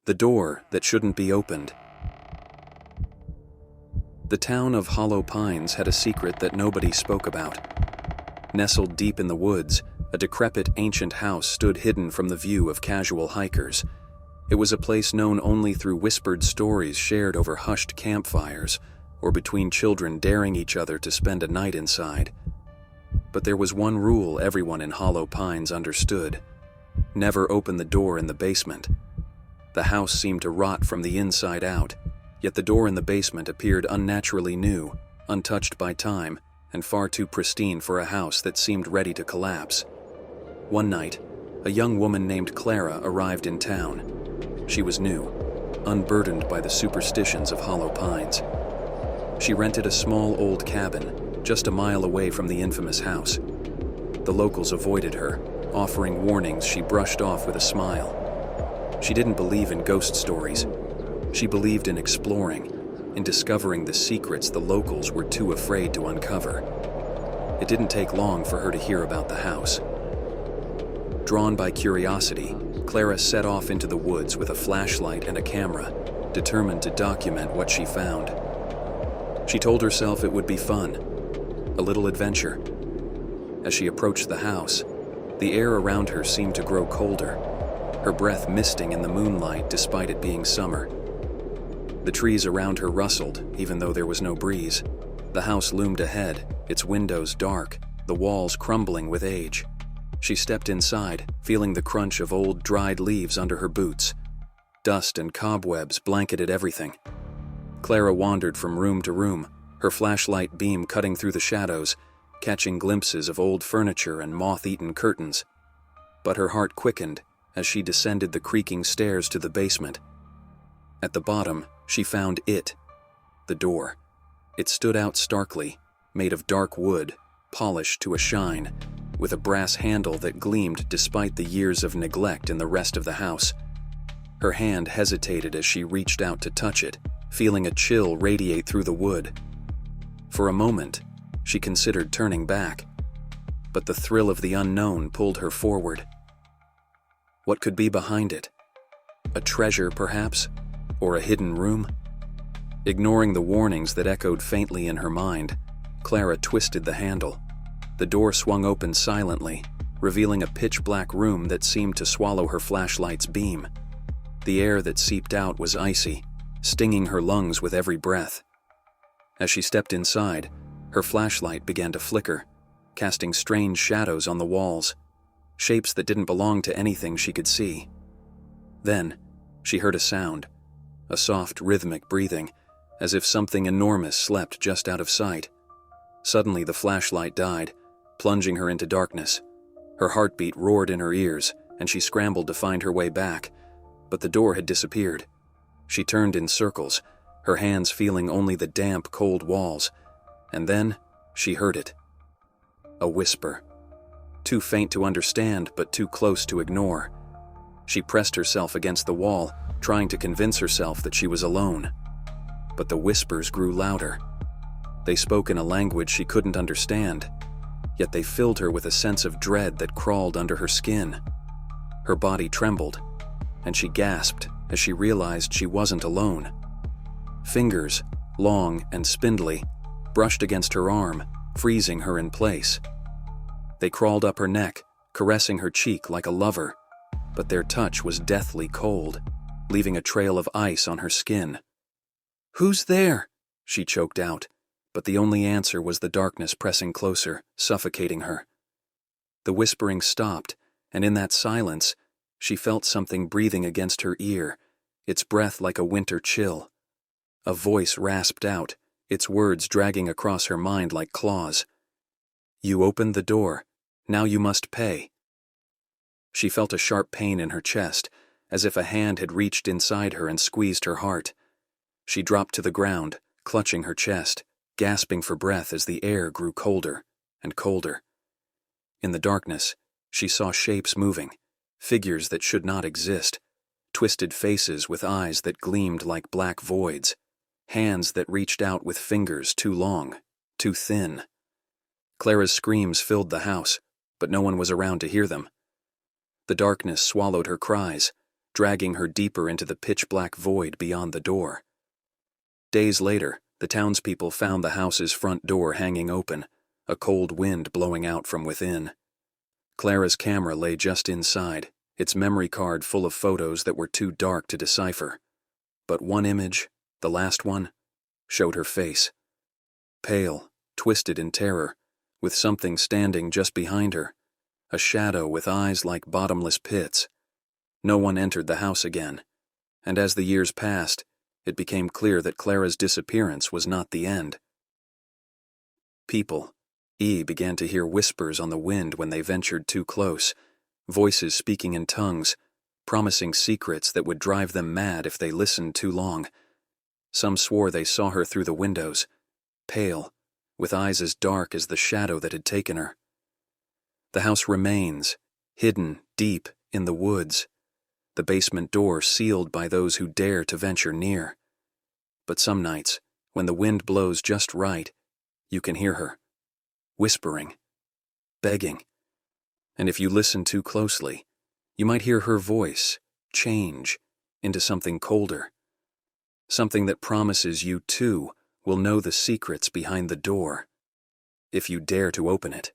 The door that shouldn't be opened. The town of Hollow Pines had a secret that nobody spoke about. Nestled deep in the woods, a decrepit ancient house stood hidden from the view of casual hikers. It was a place known only through whispered stories shared over hushed campfires, or between children daring each other to spend a night inside. But there was one rule everyone in Hollow Pines understood: never open the door in the basement. The house seemed to rot from the inside out, yet the door in the basement appeared unnaturally new, untouched by time, and far too pristine for a house that seemed ready to collapse. One night, a young woman named Clara arrived in town. She was new, unburdened by the superstitions of Hollow Pines. She rented a small old cabin, just a mile away from the infamous house. The locals avoided her, offering warnings she brushed off with a smile. She didn't believe in ghost stories. She believed in exploring, in discovering the secrets the locals were too afraid to uncover. It didn't take long for her to hear about the house. Drawn by curiosity, Clara set off into the woods with a flashlight and a camera, determined to document what she found. She told herself it would be fun, a little adventure. As she approached the house, the air around her seemed to grow colder, her breath misting in the moonlight despite it being summer. The trees around her rustled, even though there was no breeze. The house loomed ahead, its windows dark, the walls crumbling with age. She stepped inside, feeling the crunch of old dried leaves under her boots. Dust and cobwebs blanketed everything. Clara wandered from room to room, her flashlight beam cutting through the shadows, catching glimpses of old furniture and moth-eaten curtains. But her heart quickened as she descended the creaking stairs to the basement. At the bottom, she found it, the door. It stood out starkly, made of dark wood, polished to a shine, with a brass handle that gleamed despite the years of neglect in the rest of the house. Her hand hesitated as she reached out to touch it, feeling a chill radiate through the wood. For a moment, she considered turning back, but the thrill of the unknown pulled her forward. What could be behind it? A treasure, perhaps? Or a hidden room? Ignoring the warnings that echoed faintly in her mind, Clara twisted the handle. The door swung open silently, revealing a pitch-black room that seemed to swallow her flashlight's beam. The air that seeped out was icy, stinging her lungs with every breath. As she stepped inside, her flashlight began to flicker, casting strange shadows on the walls, shapes that didn't belong to anything she could see. Then, she heard a sound, a soft, rhythmic breathing, as if something enormous slept just out of sight. Suddenly, the flashlight died, plunging her into darkness. Her heartbeat roared in her ears, and she scrambled to find her way back, but the door had disappeared. She turned in circles, her hands feeling only the damp, cold walls, and then she heard it. A whisper. Too faint to understand, but too close to ignore. She pressed herself against the wall, trying to convince herself that she was alone. But the whispers grew louder. They spoke in a language she couldn't understand, yet they filled her with a sense of dread that crawled under her skin. Her body trembled, and she gasped as she realized she wasn't alone. Fingers, long and spindly, brushed against her arm, freezing her in place. They crawled up her neck, caressing her cheek like a lover, but their touch was deathly cold, leaving a trail of ice on her skin. "Who's there?" she choked out, but the only answer was the darkness pressing closer, suffocating her. The whispering stopped, and in that silence, she felt something breathing against her ear, its breath like a winter chill. A voice rasped out, its words dragging across her mind like claws. "You opened the door. Now you must pay." She felt a sharp pain in her chest, as if a hand had reached inside her and squeezed her heart. She dropped to the ground, clutching her chest, gasping for breath as the air grew colder and colder. In the darkness, she saw shapes moving, figures that should not exist, twisted faces with eyes that gleamed like black voids, hands that reached out with fingers too long, too thin. Clara's screams filled the house, but no one was around to hear them. The darkness swallowed her cries, dragging her deeper into the pitch-black void beyond the door. Days later, the townspeople found the house's front door hanging open, a cold wind blowing out from within. Clara's camera lay just inside, its memory card full of photos that were too dark to decipher. But one image, the last one, showed her face. Pale, twisted in terror, with something standing just behind her, a shadow with eyes like bottomless pits. No one entered the house again, and as the years passed, it became clear that Clara's disappearance was not the end. People, began to hear whispers on the wind when they ventured too close, voices speaking in tongues, promising secrets that would drive them mad if they listened too long. Some swore they saw her through the windows, pale, with eyes as dark as the shadow that had taken her. The house remains, hidden deep in the woods, the basement door sealed by those who dare to venture near. But some nights, when the wind blows just right, you can hear her, whispering, begging. And if you listen too closely, you might hear her voice change into something colder, something that promises you too will know the secrets behind the door, if you dare to open it.